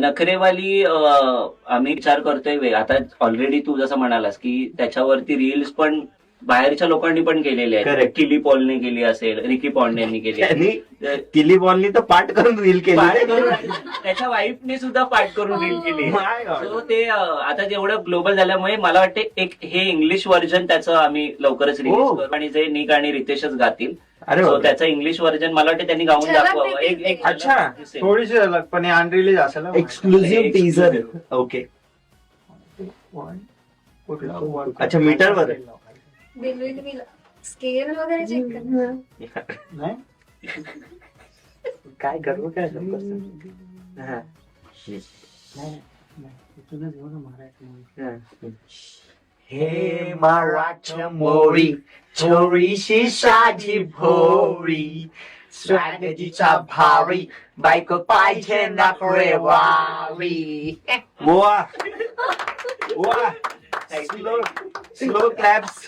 नखरेवाली आम्ही विचार करतोय आता ऑलरेडी तू जसं म्हणालास की त्याच्यावरती रील्स पण बाहेरच्या लोकांनी पण केलेले आहेत. Correct. किली पॉलने केली असेल, रिकी पॉन्डेंनी केली त्यांनी तर किली बॉलनी तर पाठ करून रील पाठ केली. करून त्याच्या वाईफने सुद्धा पाठ करून रील केली. My God. So ते आता जेवढं ग्लोबल झाल्यामुळे मला वाटते एक हे इंग्लिश व्हर्जन त्याचं आम्ही लवकरच रिलीज Oh. करू आणि जे निक आणि रितेशच गातील. अरे So बापरे. त्याचं इंग्लिश व्हर्जन मला वाटतं त्यांनी गाऊन झलक दाखवावं. एक दिसेल. एक अच्छा. झलक दिसेल. थोडीशी अलग पण हे अनरिलीज असेल ना. Exclusive teaser. ओके. अच्छा, मीटरवर आहे. स्केल वगैरे चेक कर. नाही काय गर्व काय हा. इथूनच घेऊ ना महाराष्ट्र. हे मराठा मोरी चोरीशी साधी भोरी स्वागतीचा भारी बायको पाहिजे नखरेवाली. वा वा. Slow claps.